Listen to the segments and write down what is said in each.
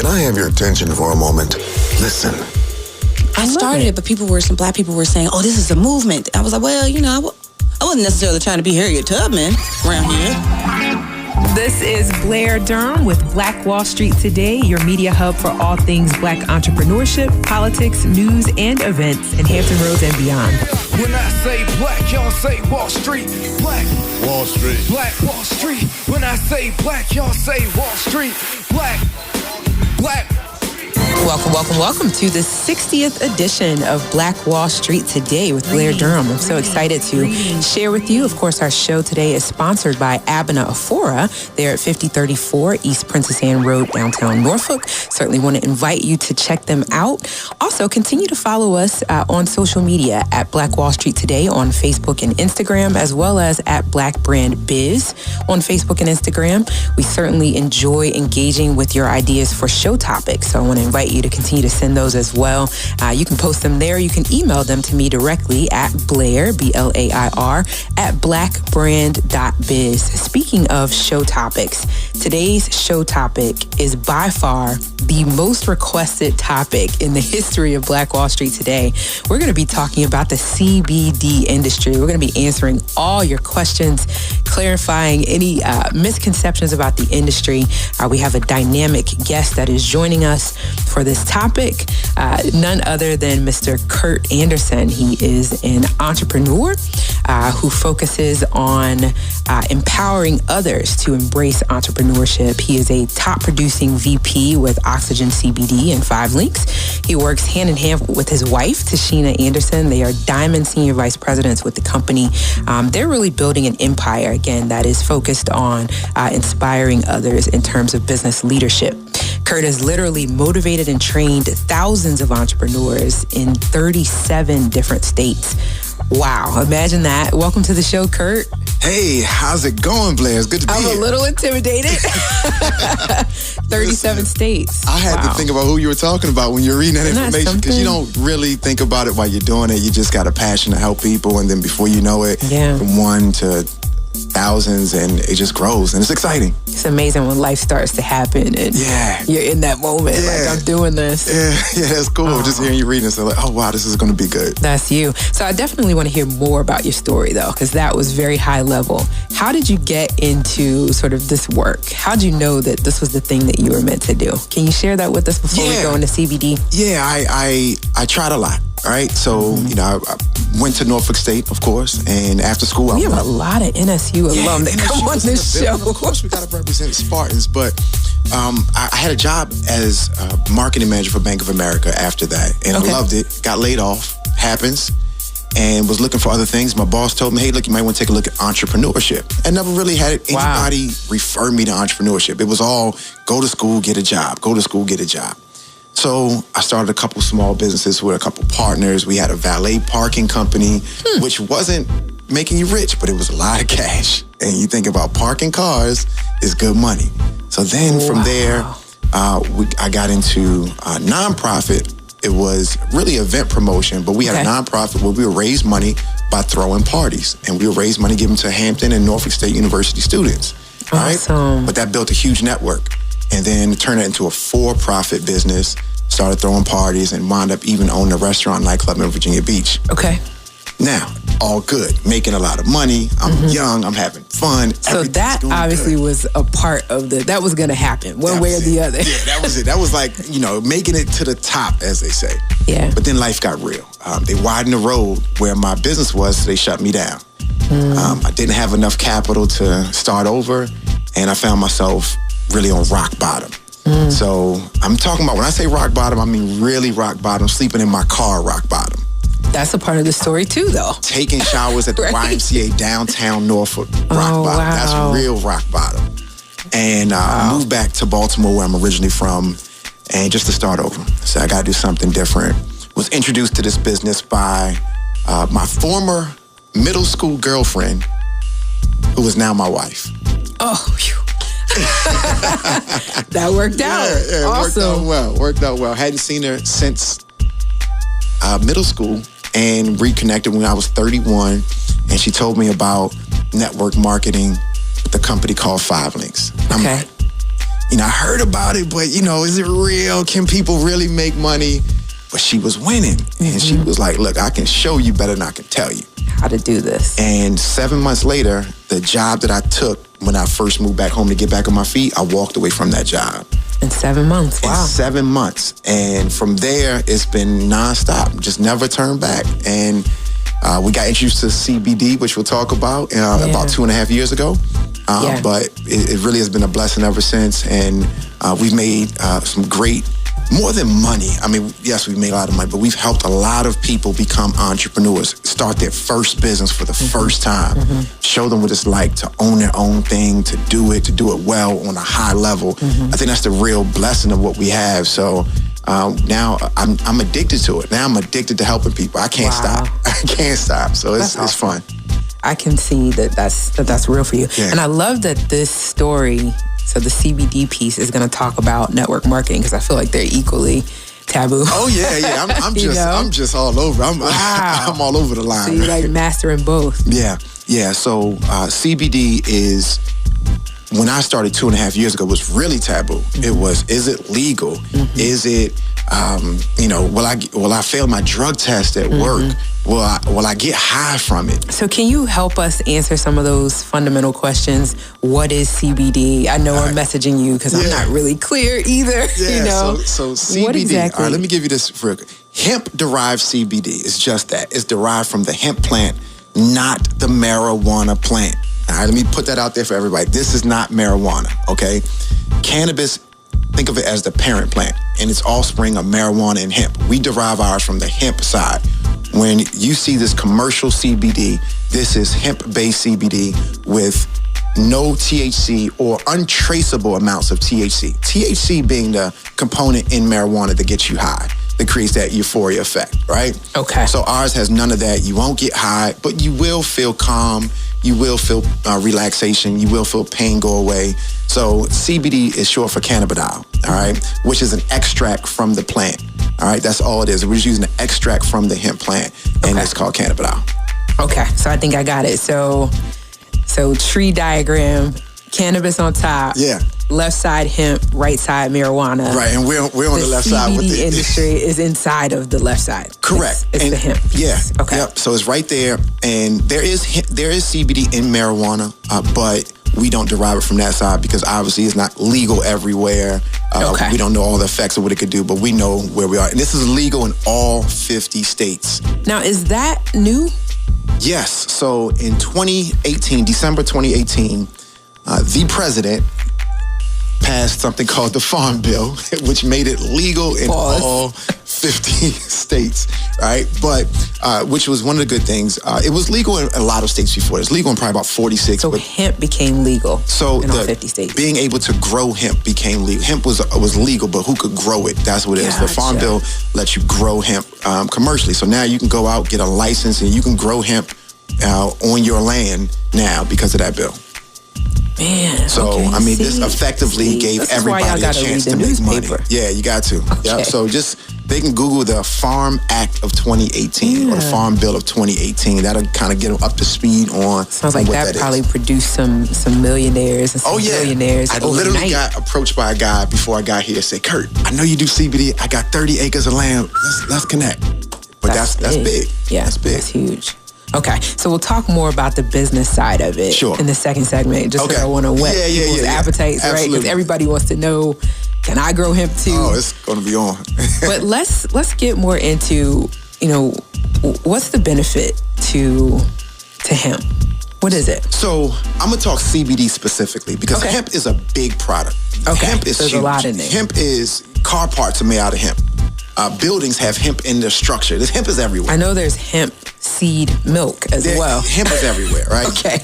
Can I have your attention for a moment? Listen. I started it, but some black people were saying, oh, this is a movement. I was like, well, I wasn't necessarily trying to be Harriet Tubman around here. This is Blair Durham with Black Wall Street Today, your media hub for all things black entrepreneurship, politics, news, and events in Hampton Roads and beyond. When I say black, y'all say Wall Street. Black Wall Street. Black Wall Street. When I say black, y'all say Wall Street. Black. Welcome to the 60th edition of Black Wall Street Today with Blair Durham. I'm so excited to share with you. Of course, our show today is sponsored by Abena Afora. They're at 5034 East Princess Anne Road, downtown Norfolk. Certainly want to invite you to check them out. Also, continue to follow us on social media at Black Wall Street Today on Facebook and Instagram, as well as at Black Brand Biz on Facebook and Instagram. We certainly enjoy engaging with your ideas for show topics, so I want to invite you to continue to send those as well. You can post them there. You can email them to me directly at Blair, BLAIR, at blackbrand.biz. Speaking of show topics, today's show topic is by far the most requested topic in the history of Black Wall Street Today. We're going to be talking about the CBD industry. We're going to be answering all your questions, clarifying any misconceptions about the industry. We have a dynamic guest that is joining us for this topic, none other than Mr. Curt Anderson. He is an entrepreneur who focuses on empowering others to embrace entrepreneurship. He is a top producing VP with Oxygen CBD and 5 Links. He works hand in hand with his wife, Tashina Anderson. They are Diamond Senior Vice Presidents with the company. They're really building an empire, again, that is focused on inspiring others in terms of business leadership. Curt has literally motivated and trained thousands of entrepreneurs in 37 different states. Wow, imagine that. Welcome to the show, Curt. Hey, how's it going, Blair? It's good to be here. I'm a little intimidated. 37 states. I had to think about who you were talking about when you're reading that information, because you don't really think about it while you're doing it. You just got a passion to help people, and then before you know it, from 1 to thousands, and it just grows, and it's exciting. It's amazing when life starts to happen, and you're in that moment, like, I'm doing this. Yeah, that's cool. Just hearing you reading it, so like, oh wow, this is going to be good. That's you. So I definitely want to hear more about your story, though, because that was very high level. How did you get into sort of this work? How did you know that this was the thing that you were meant to do? Can you share that with us before we go into CBD? Yeah, I tried a lot. All right, so, I went to Norfolk State, of course, and after school, we have a lot of NSU alum that come on this show. Of course, we got to represent Spartans, but I had a job as a marketing manager for Bank of America after that, and I loved it. Got laid off, happens, and was looking for other things. My boss told me, hey, look, you might want to take a look at entrepreneurship. I never really had anybody refer me to entrepreneurship. It was all go to school, get a job, go to school, get a job. So I started a couple small businesses with a couple partners. We had a valet parking company, which wasn't making you rich, but it was a lot of cash. And you think about parking cars is good money. So then from there, I got into a nonprofit. It was really event promotion, but we had a nonprofit where we would raise money by throwing parties. And we would raise money given to Hampton and Norfolk State University students. Awesome. Right? But that built a huge network. And then turned it into a for-profit business, started throwing parties, and wound up even owning a restaurant nightclub in Virginia Beach. Okay. Now, all good, making a lot of money. I'm young, I'm having fun. So that obviously was a part of that was going to happen one way or the other. Yeah, that was it. That was like, making it to the top, as they say. Yeah. But then life got real. They widened the road where my business was, so they shut me down. I didn't have enough capital to start over, and I found myself really on rock bottom. So I'm talking about, when I say rock bottom, I mean really rock bottom, sleeping in my car rock bottom. That's a part of the story too, though. Taking showers at the YMCA downtown Norfolk, rock bottom. Wow. That's real rock bottom. And I moved back to Baltimore, where I'm originally from, and just to start over. So I got to do something different. Was introduced to this business by my former middle school girlfriend, who is now my wife. Oh, phew. That worked out. Yeah, awesome. Worked out well. Hadn't seen her since middle school, and reconnected when I was 31. And she told me about network marketing with a company called 5 Links. I'm like, I heard about it, but, is it real? Can people really make money? But she was winning. And she was like, look, I can show you better than I can tell you how to do this. And 7 months later, the job that I took when I first moved back home to get back on my feet, I walked away from that job. In 7 months, wow. In 7 months. And from there, it's been nonstop, just never turned back. And we got introduced to CBD, which we'll talk about about 2.5 years ago. But it really has been a blessing ever since. And we've made some great, more than money. I mean, yes, we've made a lot of money, but we've helped a lot of people become entrepreneurs, start their first business for the first time, show them what it's like to own their own thing, to do it well on a high level. I think that's the real blessing of what we have. So now I'm addicted to it. Now I'm addicted to helping people. I can't stop. I can't stop. So it's fun. I can see that's real for you. Yeah. And I love that this story, so the CBD piece is going to talk about network marketing, because I feel like they're equally taboo. Oh yeah. I'm just all over. I'm all over the line. So you're like mastering both. Yeah. So CBD is, when I started 2.5 years ago, was really taboo. It was, is it legal? Is it, will I fail my drug test at work? Will I get high from it? So can you help us answer some of those fundamental questions? What is CBD? I know I'm messaging you because I'm not really clear either. Yeah, so CBD, what exactly? All right, let me give you this real quick. Hemp-derived CBD is just that. It's derived from the hemp plant, not the marijuana plant. All right, let me put that out there for everybody. This is not marijuana, okay? Cannabis, think of it as the parent plant, and its offspring of marijuana and hemp. We derive ours from the hemp side. When you see this commercial CBD, this is hemp-based CBD with no THC or untraceable amounts of THC. THC being the component in marijuana that gets you high, that creates that euphoria effect, right? Okay. So ours has none of that. You won't get high, but you will feel calm. You will feel relaxation. You will feel pain go away. So CBD is short for cannabidiol, all right, which is an extract from the plant. All right, that's all it is. We're just using an extract from the hemp plant, and it's called cannabidiol. Okay, so I think I got it. So tree diagram, cannabis on top. Yeah. Left side hemp, right side marijuana. Right, and we're on the left side with it. The CBD industry is inside of the left side. Correct. It's the hemp piece. Yeah. Okay. Yep. So it's right there, and there is CBD in marijuana, but we don't derive it from that side because obviously it's not legal everywhere. We don't know all the effects of what it could do, but we know where we are. And this is legal in all 50 states. Now, is that new? Yes. So in 2018, December 2018, the president passed something called the Farm Bill, which made it legal in all 50 states, right? But, which was one of the good things. It was legal in a lot of states before. It was legal in probably about 46. So hemp became legal in all 50 states. Being able to grow hemp became legal. Hemp was legal, but who could grow it? That's what it is. The Farm Bill lets you grow hemp commercially. So now you can go out, get a license, and you can grow hemp on your land now because of that bill. Man, so I mean, this effectively gave everybody a chance to make money. Yeah, you got to. Okay. Yep. So they can Google the Farm Act of 2018 or the Farm Bill of 2018. That'll kind of get them up to speed on. Sounds like that probably produced some millionaires and some billionaires. I literally got approached by a guy before I got here. Said, Curt, I know you do CBD. I got 30 acres of land. Let's connect. But that's big. Yeah, that's big. That's huge. Okay, so we'll talk more about the business side of it in the second segment, just because I want to whet people's appetites, right? Because everybody wants to know, can I grow hemp too? Oh, it's going to be on. But let's get more into, what's the benefit to hemp? What is it? So I'm going to talk CBD specifically because hemp is a big product. Okay, hemp is there's huge. A lot in there. Hemp is, car parts are made out of hemp. Buildings have hemp in their structure. This hemp is everywhere. I know there's hemp seed milk as well. Hemp is everywhere, right? Okay.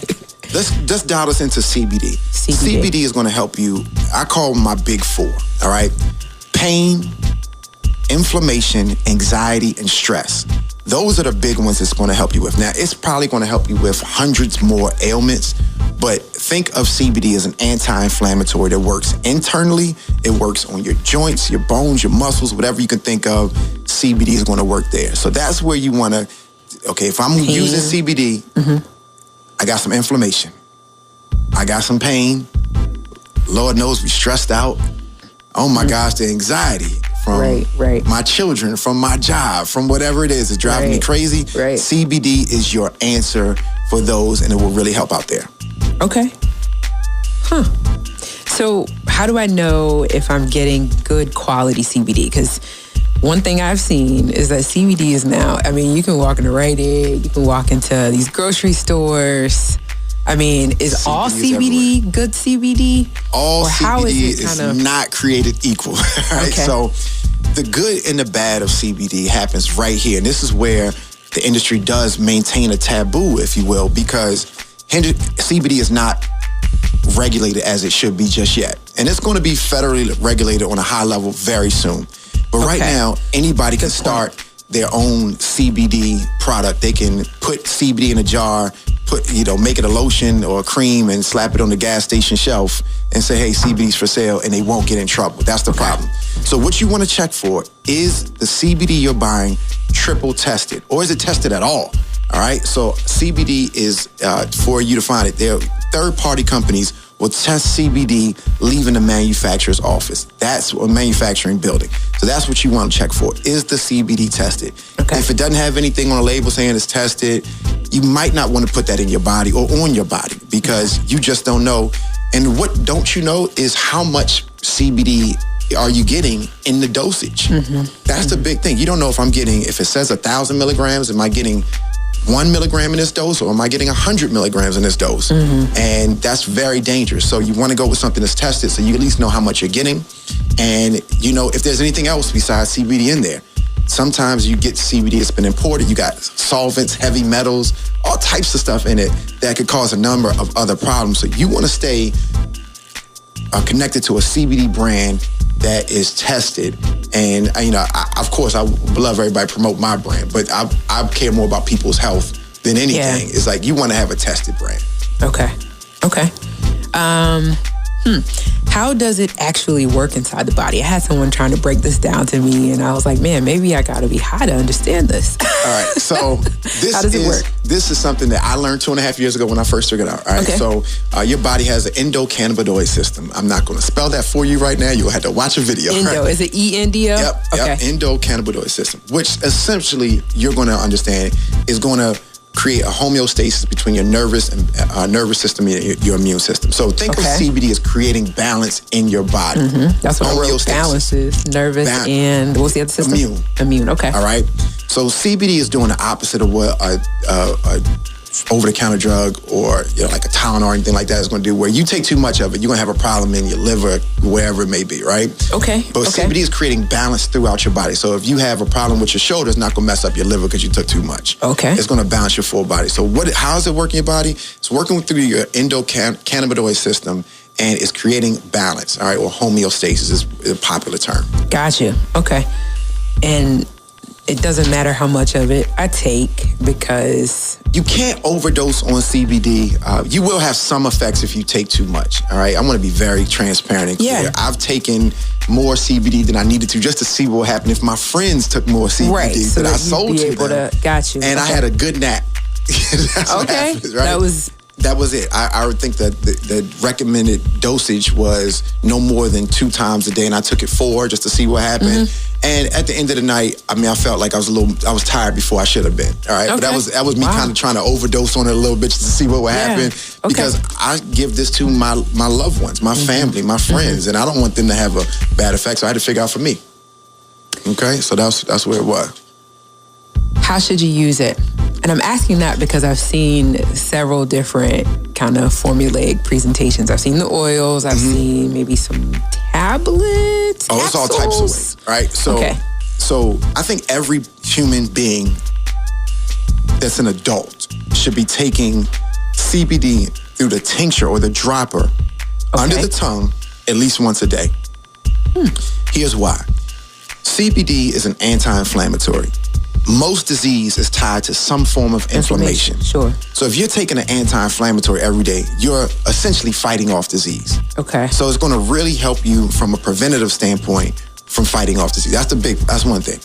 Let's dial this into CBD. CBD is going to help you. I call them my big four, all right? Pain, inflammation, anxiety, and stress. Those are the big ones it's going to help you with. Now, it's probably going to help you with hundreds more ailments, but think of CBD as an anti-inflammatory that works internally. It works on your joints, your bones, your muscles, whatever you can think of. CBD is going to work there. So that's where you want to, if I'm using CBD, I got some inflammation. I got some pain. Lord knows we stressed out. Oh my gosh, the anxiety from my children, from my job, from whatever it is driving me crazy. Right. CBD is your answer for those, and it will really help out there. Okay. Huh. So how do I know if I'm getting good quality CBD? Because one thing I've seen is that CBD is now, I mean, you can walk into Rite Aid, you can walk into these grocery stores. I mean, is all CBD everywhere. Good CBD? All or how CBD is not created equal. Right? Okay. So the good and the bad of CBD happens right here. And this is where the industry does maintain a taboo, if you will, because CBD is not regulated as it should be just yet. And it's going to be federally regulated on a high level very soon. But right now, anybody can start their own CBD product. They can put CBD in a jar, make it a lotion or a cream and slap it on the gas station shelf and say, hey, CBD's for sale, and they won't get in trouble. That's the problem. So what you want to check for is the CBD you're buying triple tested, or is it tested at all? All right, so CBD is for you to find it. There are third-party companies will test CBD leaving the manufacturer's office. That's a manufacturing building. So that's what you want to check for. Is the CBD tested? Okay. If it doesn't have anything on a label saying it's tested, you might not want to put that in your body or on your body because you just don't know. And what don't you know is how much CBD are you getting in the dosage? That's the big thing. You don't know if it says 1,000 milligrams, am I getting 1 milligram in this dose, or am I getting 100 milligrams in this dose? And that's very dangerous. So you want to go with something that's tested so you at least know how much you're getting. And you know if there's anything else besides CBD in there. Sometimes you get CBD that's been imported. You got solvents, heavy metals, all types of stuff in it that could cause a number of other problems. So you want to stay connected to a CBD brand that is tested. And of course, I love everybody promote my brand, but I care more about people's health than anything. Yeah. It's like you want to have a tested brand. Okay. How does it actually work inside the body? I had someone trying to break this down to me, and I was like, man, maybe I got to be high to understand this. All right, so how does it work? This is something that I learned 2.5 years ago when I first figured it out. All right, so your body has an endocannabinoid system. I'm not going to spell that for you right now. You'll have to watch a video. Endo, right? Is it E-N-D-O? Yep, endocannabinoid system, which essentially you're going to understand is going to create a homeostasis between your nervous system and your immune system. So think of CBD as creating balance in your body. That's what I wrote. Balance is nervous and what's the other system? Immune. Okay. All right. So CBD is doing the opposite of what a over-the-counter drug or like a Tylenol or anything like that is going to do. Where you take too much of it, you're going to have a problem in your liver, wherever it may be, right? Okay. But CBD is creating balance throughout your body. So if you have a problem with your shoulder, it's not going to mess up your liver because you took too much. Okay. It's going to balance your full body. So how is it working in your body? It's working through your endocannabinoid system, and it's creating balance, all right, or homeostasis is a popular term. Gotcha. Okay. And it doesn't matter how much of it I take because you can't overdose on CBD. You will have some effects if you take too much. All right, I want to be very transparent and clear. Yeah. I've taken more CBD than I needed to just to see what would happen if my friends took more CBD than I sold to them. Got you. And I had a good nap. That's what happens, right? That was it. I would think that the recommended dosage was no more than 2 times a day, and I took it 4 just to see what happened. And at the end of the night, I mean, I felt like I was tired before I should have been. All right, but that was me kind of trying to overdose on it a little bit just to see what would happen because I give this to my loved ones, my family, my friends, and I don't want them to have a bad effect. So I had to figure out for me. Okay, so that's where it was. How should you use it? And I'm asking that because I've seen several different kind of formulaic presentations. I've seen the oils. I've seen maybe some tablets. Oh, it's all types of ways, right? So I think every human being that's an adult should be taking CBD through the tincture or the dropper under the tongue at least once a day. Here's why. CBD is an anti-inflammatory. Most disease is tied to some form of inflammation. Sure. So if you're taking an anti-inflammatory every day, you're essentially fighting off disease. Okay. So it's going to really help you from a preventative standpoint from fighting off disease. That's one thing.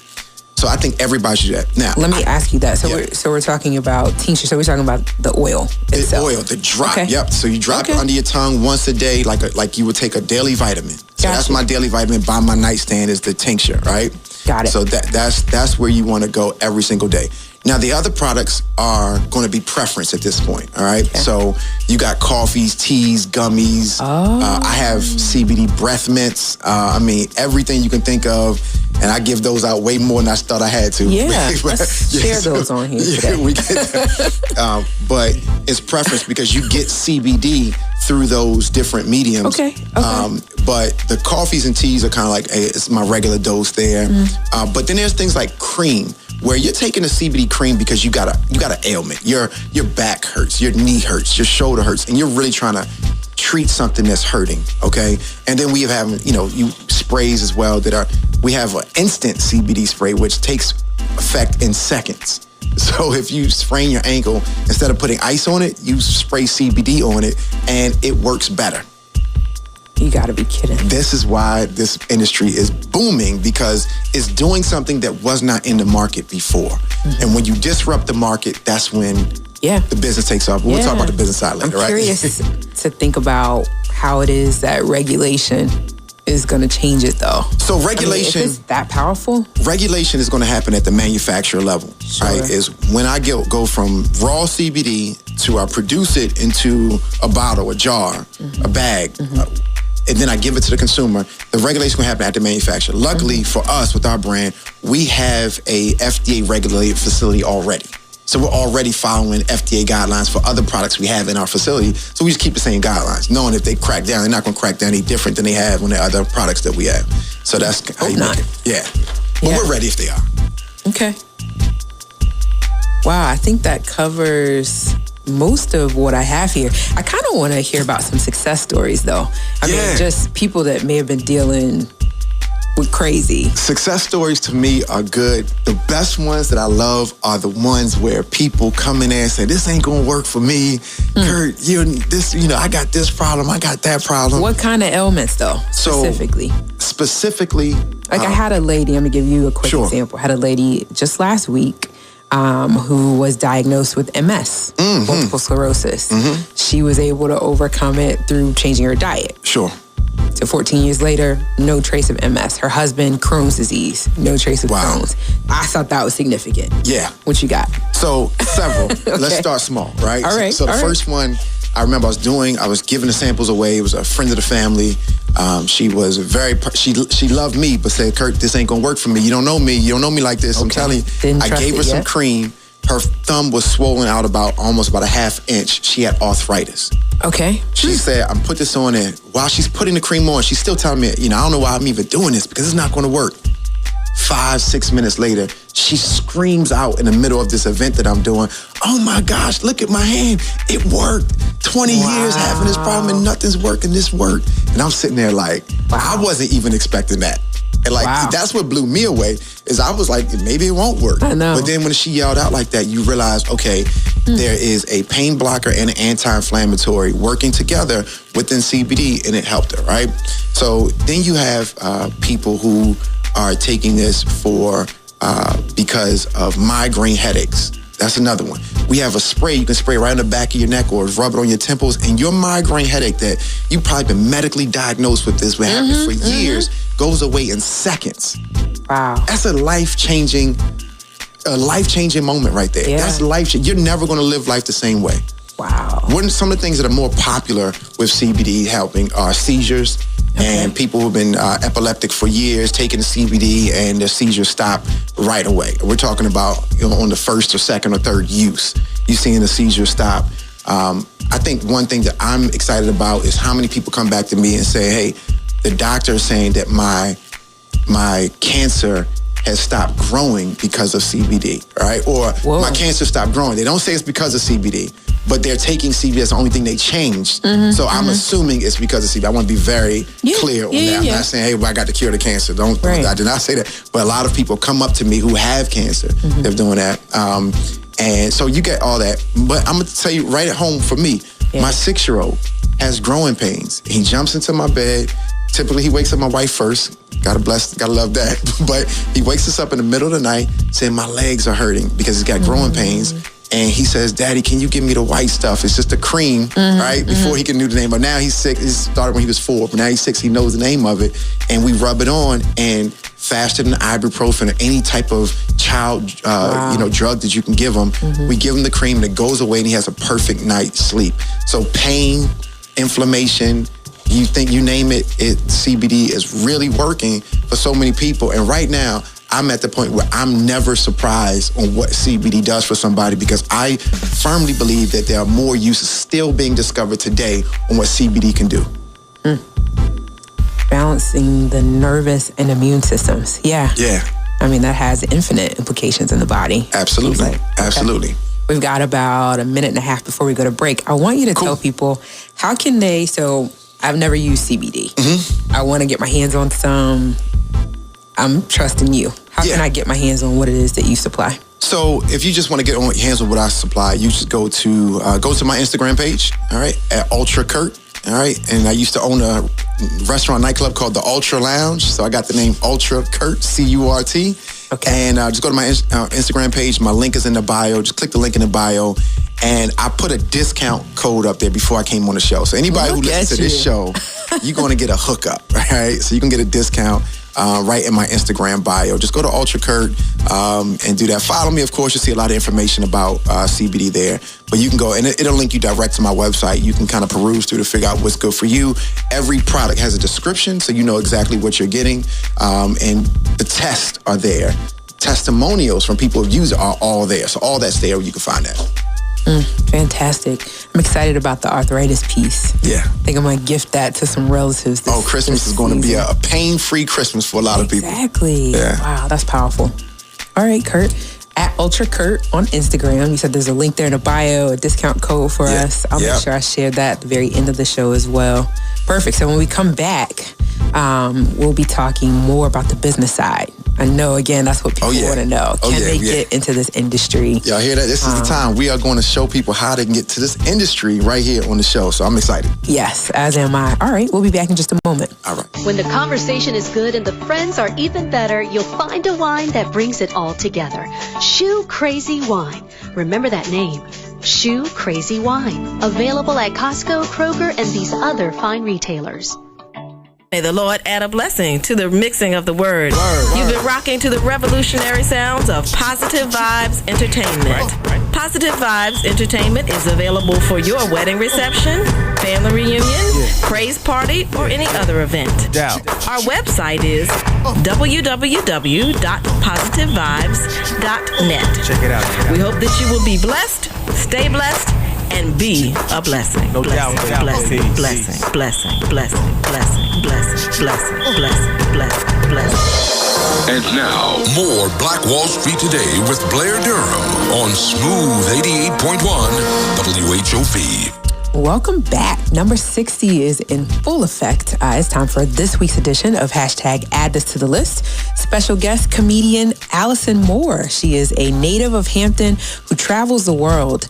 So I think everybody should do that. Now, let me ask you that. So we're talking about tincture. So we're talking about the oil itself. The oil, the drop. Okay. Yep. So you drop it under your tongue once a day, like you would take a daily vitamin. So that's my daily vitamin by my nightstand is the tincture, right? Got it. So that's where you want to go every single day. Now, the other products are going to be preference at this point, all right? Okay. So you got coffees, teas, gummies. I have CBD breath mints. I mean, everything you can think of. And I give those out way more than I thought I had to. Yeah, let's share those on here today. We get that. But it's preference because you get CBD through those different mediums. Okay. But the coffees and teas are kind of like, hey, it's my regular dose there. But then there's things like cream, where you're taking a CBD cream because you got an ailment. Your back hurts, your knee hurts, your shoulder hurts, and you're really trying to treat something that's hurting, okay? And then we have, you sprays as well we have an instant CBD spray, which takes effect in seconds. So if you sprain your ankle, instead of putting ice on it, you spray CBD on it, and it works better. You gotta be kidding. This is why this industry is booming, because it's doing something that was not in the market before. And when you disrupt the market, that's when the business takes off. We'll talk about the business side later, right? I'm curious to think about how it is that regulation is going to change it, though. So regulation... is that powerful? Regulation is going to happen at the manufacturer level, right? Is when I go from raw CBD to I produce it into a bottle, a jar, a bag, and then I give it to the consumer, the regulation will happen at the manufacturer. Luckily for us, with our brand, we have a FDA-regulated facility already. So we're already following FDA guidelines for other products we have in our facility. So we just keep the same guidelines, knowing if they crack down, they're not going to crack down any different than they have when there are other products that we have. So that's how you make it. Yeah. But we're ready if they are. Okay. Wow, I think that covers most of what I have here. I kind of want to hear about some success stories, though. I mean, just people that may have been dealing with crazy. Success stories to me are good. The best ones that I love are the ones where people come in there and say, this ain't gonna work for me. Curt, I got this problem, I got that problem. What kind of ailments though, specifically? Like I had a lady, I'm gonna give you a quick example. I had a lady just last week who was diagnosed with MS, multiple sclerosis. She was able to overcome it through changing her diet. So 14 years later, no trace of MS. Her husband, Crohn's disease, no trace of Crohn's. I thought that was significant. Yeah. What you got? So several. Let's start small, right? All right. So the first one, I remember I was giving the samples away. It was a friend of the family. She was she loved me, but said, Curt, this ain't gonna work for me. You don't know me. You don't know me like this. I'm telling you. I gave her some cream. Her thumb was swollen out almost about a half inch. She had arthritis. Okay. She said, I'm put this on it. While she's putting the cream on, she's still telling me, I don't know why I'm even doing this because it's not going to work. 5-6 minutes later, she screams out in the middle of this event that I'm doing, oh my gosh, look at my hand. It worked. 20 years having this problem and nothing's working. This worked. And I'm sitting there like, I wasn't even expecting that. And that's what blew me away, is I was like, maybe it won't work. I know. But then when she yelled out like that, you realize, okay, there is a pain blocker and an anti-inflammatory working together within CBD, and it helped her, right? So then you have people who are taking this because of migraine headaches. That's another one. We have a spray you can spray right on the back of your neck or rub it on your temples, and your migraine headache that you've probably been medically diagnosed with this, been happening for years, goes away in seconds. Wow. That's a life-changing moment right there. Yeah. That's life-changing. You're never going to live life the same way. Wow. Some of the things that are more popular with CBD helping are seizures. And people who've been epileptic for years, taking the CBD and their seizures stop right away. We're talking about on the first or second or third use, you seeing the seizure stop. I think one thing that I'm excited about is how many people come back to me and say, hey, the doctor is saying that my cancer has stopped growing because of CBD, right? Or my cancer stopped growing. They don't say it's because of CBD, but they're taking CBD as the only thing they changed. So I'm assuming it's because of CBD. I want to be very clear on that. I'm not saying, hey, well, I got the cure to cancer. I did not say that. But a lot of people come up to me who have cancer. They're doing that. And so you get all that. But I'm going to tell you right at home for me, my 6-year-old has growing pains. He jumps into my bed. Typically, he wakes up my wife first. Gotta love that. But he wakes us up in the middle of the night saying my legs are hurting because he's got growing pains. And he says, Daddy, can you give me the white stuff? It's just a cream, right? Before he can do the name. But now he's 6. It started when he was 4. But now he's 6. He knows the name of it. And we rub it on. And faster than ibuprofen or any type of child, drug that you can give him, we give him the cream and it goes away and he has a perfect night's sleep. So pain, inflammation, you name it, CBD is really working for so many people. And right now, I'm at the point where I'm never surprised on what CBD does for somebody because I firmly believe that there are more uses still being discovered today on what CBD can do. Balancing the nervous and immune systems. Yeah. Yeah. I mean, that has infinite implications in the body. Absolutely. Okay. Absolutely. We've got about a minute and a half before we go to break. I want you to tell people, how can they, so I've never used CBD. I want to get my hands on some. I'm trusting you. How can I get my hands on what it is that you supply? So if you just want to get on your hands on what I supply, you just go to my Instagram page, all right, at Ultra Curt, all right? And I used to own a restaurant nightclub called the Ultra Lounge, so I got the name Ultra Curt, Curt. Okay. And just go to my Instagram page. My link is in the bio. Just click the link in the bio. And I put a discount code up there before I came on the show. So anybody who listens to this show, you're going to get a hookup, right? So you can get a discount right in my Instagram bio. Just go to Ultra Curt and do that. Follow me, of course. You'll see a lot of information about CBD there. But you can go, and it'll link you direct to my website. You can kind of peruse through to figure out what's good for you. Every product has a description, so you know exactly what you're getting. And the tests are there. Testimonials from people who use it are all there. So all that's there. You can find that. Fantastic. I'm excited about the arthritis piece. Yeah. I think I'm going to gift that to some relatives Christmas is going to be a pain-free Christmas for a lot of people. Exactly. Yeah. Wow, that's powerful. All right, Curt. At Ultra Curt on Instagram. You said there's a link there in the bio, a discount code for us. I'll make sure I share that at the very end of the show as well. Perfect. So when we come back, we'll be talking more about the business side. I know, again, that's what people want to know. Can they get into this industry? Y'all hear that? This is the time. We are going to show people how they can get to this industry right here on the show. So I'm excited. Yes, as am I. All right, we'll be back in just a moment. All right. When the conversation is good and the friends are even better, you'll find a wine that brings it all together. Shoe Crazy Wine. Remember that name. Shoe Crazy Wine. Available at Costco, Kroger, and these other fine retailers. May the Lord add a blessing to the mixing of the word. You've been rocking to the revolutionary sounds of Positive Vibes Entertainment. Positive Vibes Entertainment is available for your wedding reception, family reunion, praise party, or any other event. Our website is www.positivevibes.net. Check it out. We hope that you will be blessed, stay blessed, and be a blessing. No doubt. Blessing. And now, more Black Wall Street Today with Blair Durham on Smooth 88.1 WHOV. Welcome back. Number 60 is in full effect. It's time for this week's edition of hashtag Add This to the List. Special guest, comedian Alison Moore. She is a native of Hampton who travels the world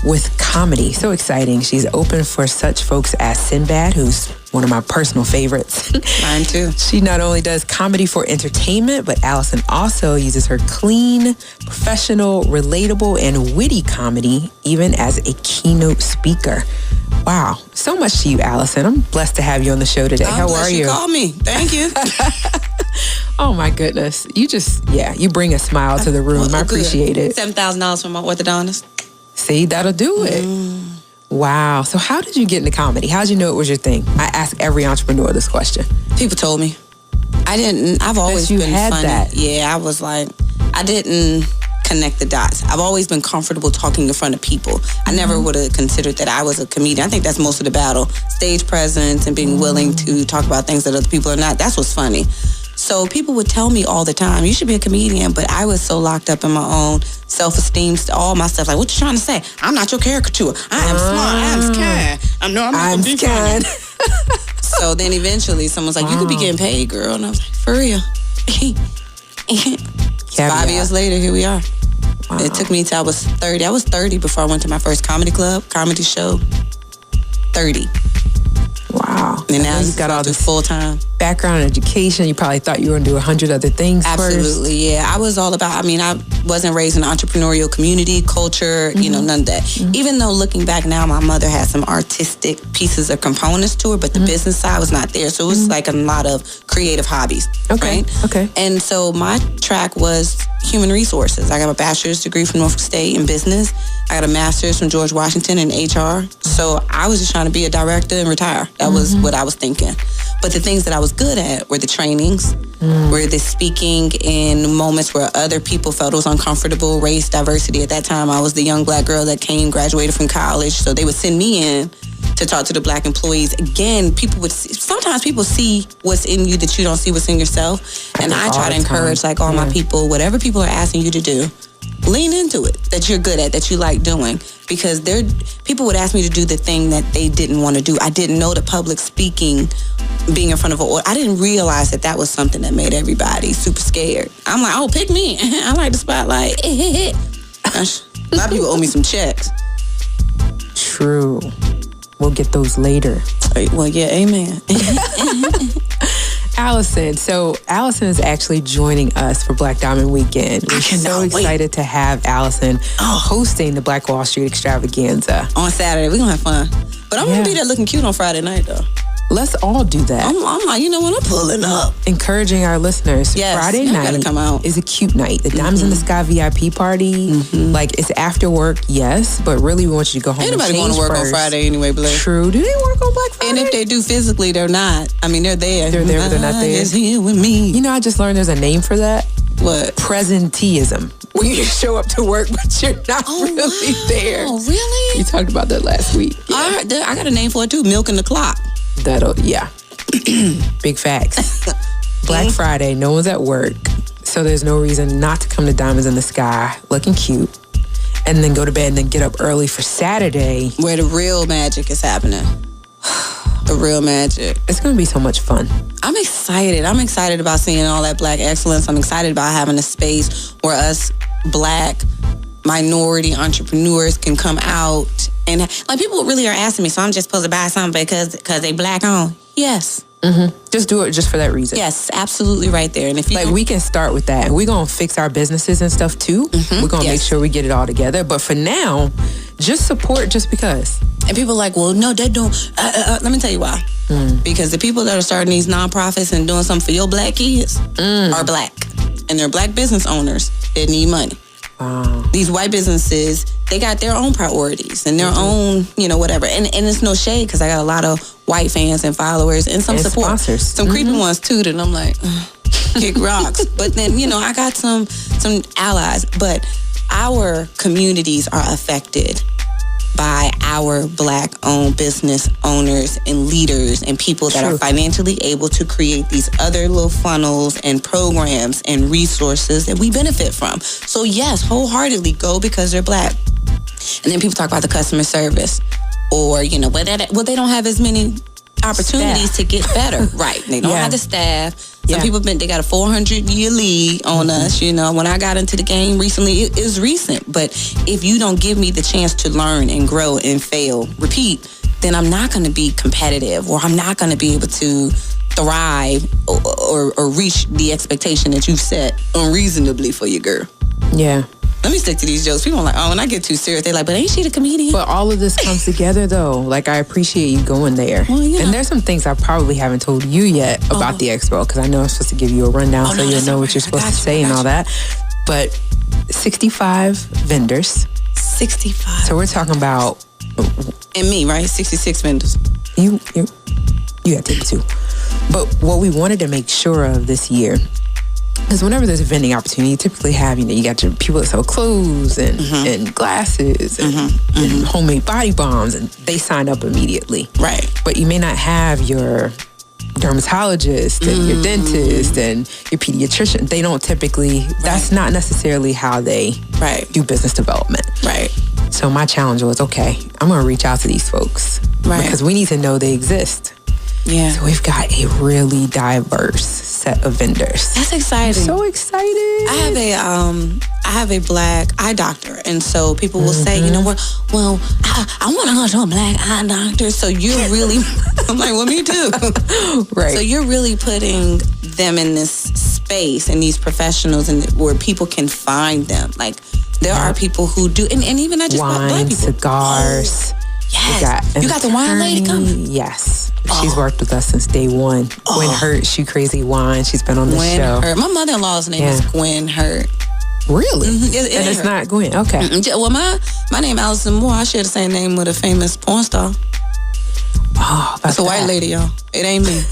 with comedy. So exciting. She's open for such folks as Sinbad, who's one of my personal favorites. Mine too. She not only does comedy for entertainment, but Alison also uses her clean, professional, relatable, and witty comedy even as a keynote speaker. Wow. So much to you, Alison. I'm blessed to have you on the show today. How are you? You called me. Thank you. Oh my goodness. You just, you bring a smile to the room. I appreciate it. $7,000 from my orthodontist. See, that'll do it. Wow. So how did you get into comedy? How did you know it was your thing? I ask every entrepreneur this question. People told me. I've always been funny. That. Yeah, I was like, I didn't connect the dots. I've always been comfortable talking in front of people. I never would have considered that I was a comedian. I think that's most of the battle. Stage presence and being willing to talk about things that other people are not. That's what's funny. So people would tell me all the time, you should be a comedian, but I was so locked up in my own self-esteem, all my stuff. Like, what you trying to say? I'm not your caricature. I am smart. I am scared. I'm scared. So then eventually someone's like, you could be getting paid, girl. And I was like, for real? 5 years later, here we are. Wow. It took me till I was 30. I was 30 before I went to my first comedy show. 30. Wow. And now you got all this full time. background in education. You probably thought you were going to do 100 other things Absolutely, yeah. I was all about, I wasn't raised in an entrepreneurial community, culture, none of that. Even though looking back now, my mother had some artistic pieces or components to her, but the business side was not there. So it was like a lot of creative hobbies, right? Okay. And so my track was human resources. I got a bachelor's degree from Norfolk State in business. I got a master's from George Washington in HR. So I was just trying to be a director and retire. That was what I was thinking. But the things that I was good at were the trainings, were the speaking in moments where other people felt it was uncomfortable, race, diversity. At that time, I was the young black girl that graduated from college. So they would send me in to talk to the black employees. Again, sometimes people see what's in you that you don't see what's in yourself. And I try to encourage all my people, whatever people are asking you to do, lean into it, that you're good at, that you like doing. Because people would ask me to do the thing that they didn't want to do. I didn't know the public speaking, being in front of I didn't realize that was something that made everybody super scared. I'm like, oh, pick me. I like the spotlight. A lot of people owe me some checks. True. We'll get those later. Well, yeah, amen. Allison. So Allison is actually joining us for Black Diamond Weekend. We're so excited to have Allison hosting the Black Wall Street Extravaganza. On Saturday. We're going to have fun. But I'm going to be there looking cute on Friday night, though. Let's all do that. I'm like, you know what? I'm pulling up. Encouraging our listeners. Yes, Friday night come out. is a cute night. The Diamonds in the Sky VIP party. It's after work, yes, but really we want you to go home. Ain't nobody going to work on Friday anyway, Blair. True. Do they work on Black Friday? And if they do physically, they're not. They're there. They're there, but they're not there. Is here with me. I just learned there's a name for that. What? Presenteeism. When you show up to work, but you're not really there. Oh, really? You talked about that last week. Yeah. I got a name for it too. Milking the clock. Yeah. Big facts. Black Friday, no one's at work, so there's no reason not to come to Diamonds in the Sky looking cute and then go to bed and then get up early for Saturday, where the real magic is happening. The real magic. It's going to be so much fun. I'm excited. I'm excited about seeing all that black excellence. I'm excited about having a space where us black minority entrepreneurs can come out. And people really are asking me, so I'm just supposed to buy something because they black owned? Yes. Just do it just for that reason. Yes, absolutely right there. And if you we can start with that. We're going to fix our businesses and stuff too. We're going to make sure we get it all together. But for now, just support just because. And people are like, well, no, they don't. Let me tell you why. Because the people that are starting these nonprofits and doing something for your black kids are black. And they're black business owners that need money. Wow. These white businesses, they got their own priorities and their own, whatever. And it's no shade because I got a lot of white fans and followers and some support. Sponsors. Some creepy ones too that I'm like, kick rocks. But then, I got some allies. But our communities are affected by our black-owned business owners and leaders and people that are financially able to create these other little funnels and programs and resources that we benefit from. So yes, wholeheartedly go because they're black. And then people talk about the customer service or, they don't have as many opportunities to get better. Right. They don't have the staff. Some people they got a 400-year lead on us. When I got into the game recently, it is recent. But if you don't give me the chance to learn and grow and fail, repeat, then I'm not going to be competitive or I'm not going to be able to thrive or reach the expectation that you've set unreasonably for your girl. Yeah. Let me stick to these jokes. People are like, when I get too serious, they're like, but ain't she the comedian? But all of this comes together, though. I appreciate you going there. Well, And there's some things I probably haven't told you yet about the expo, because I know I'm supposed to give you a rundown so you'll know what you're supposed to say and all that. But 65 vendors. 65. So we're talking about... And me, right? 66 vendors. You got to take it too. But what we wanted to make sure of this year... Because whenever there's a vending opportunity, you typically have, you got your people that sell clothes and glasses and homemade body balms, and they sign up immediately. Right. But you may not have your dermatologist and your dentist and your pediatrician. They don't typically, that's not necessarily how they do business development. Right. So my challenge was, okay, I'm going to reach out to these folks. Right. Because we need to know they exist. Yeah. So we've got a really diverse set set of vendors. That's exciting. So excited. I have a black eye doctor, and so people will say, you know what? Well, I want to go to a black eye doctor. So you're really, I'm like, well, me too. Right. So you're really putting them in this space and these professionals, and where people can find them. Like there are people who do, and even not just black people. Cigars. Yes. You got the wine lady coming? Yes. She's worked with us since day one. Gwen Hurt, Shoe Crazy Wine. She's been on the show. Hurt. My mother-in-law's name is Gwen Hurt. Really? Mm-hmm. And it's not Gwen. Okay. Mm-hmm. Well, my name Alison Moore. I share the same name with a famous porn star. Oh, that's a white lady, y'all. It ain't me.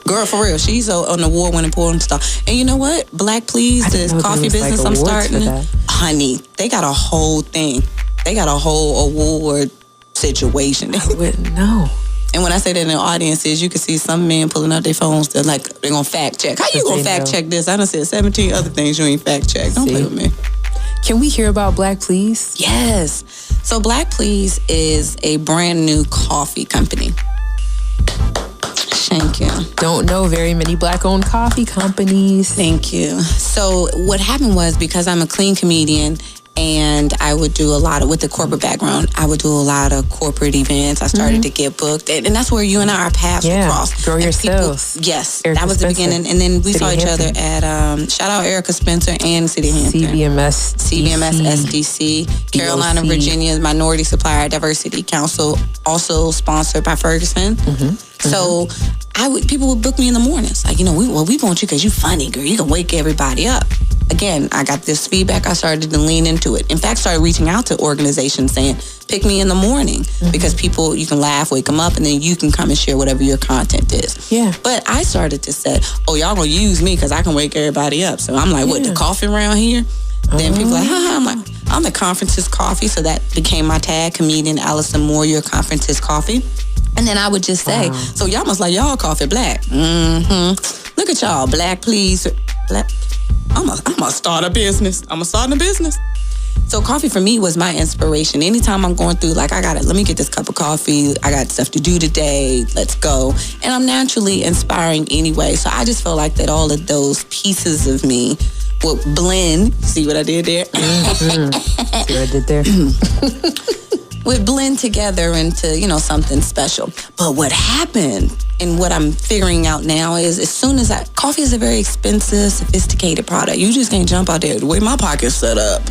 Girl, for real. She's an award-winning porn star. And you know what? Black Please, this coffee business I'm starting. Honey, they got a whole thing. They got a whole award situation. I wouldn't know. And when I say that in the audiences, you can see some men pulling out their phones. They're like, they're going to fact check. How you going to fact check this? I done said 17 other things you ain't fact check. Don't play with me. Can we hear about Black Please? Yes. So Black Please is a brand new coffee company. Thank you. Don't know very many black-owned coffee companies. Thank you. So what happened was, because I'm a clean comedian, and I would do a lot of, with the corporate background, I would do a lot of corporate events. I started to get booked. And that's where you and I, our paths crossed. Grow your sales. Yes. Erica that was Spencer. the beginning. And then we City saw each Hampton. other at, shout out Erica Spencer and City Hampton. CBMS SDC. Carolina, Virginia Minority Supplier Diversity Council, also sponsored by Ferguson. So people would book me in the mornings. Like, you know, we want you because you funny, girl. You can wake everybody up. Again, I got this feedback. I started to lean into it. In fact, started reaching out to organizations saying, pick me in the morning, because people, you can laugh, wake them up, and then you can come and share whatever your content is. Yeah. But I started to say, oh, y'all gonna use me because I can wake everybody up. So I'm like, what, the coffee around here? Then people like, I'm like, I'm the conference's coffee. So that became my tag, Comedian Alison Moore, your conference's coffee. And then I would just say, so y'all must like y'all coffee black. Look at y'all, Black Please. Black. I'm gonna start a business. So coffee for me was my inspiration. Anytime I'm going through, like, let me get this cup of coffee. I got stuff to do today. Let's go. And I'm naturally inspiring anyway. So I just felt like that all of those pieces of me would blend. See what I did there? See what I did there? Would blend together into, you know, something special. But what happened, and what I'm figuring out now, is as soon as coffee is a very expensive, sophisticated product. You just can't jump out there. The way my pocket's set up,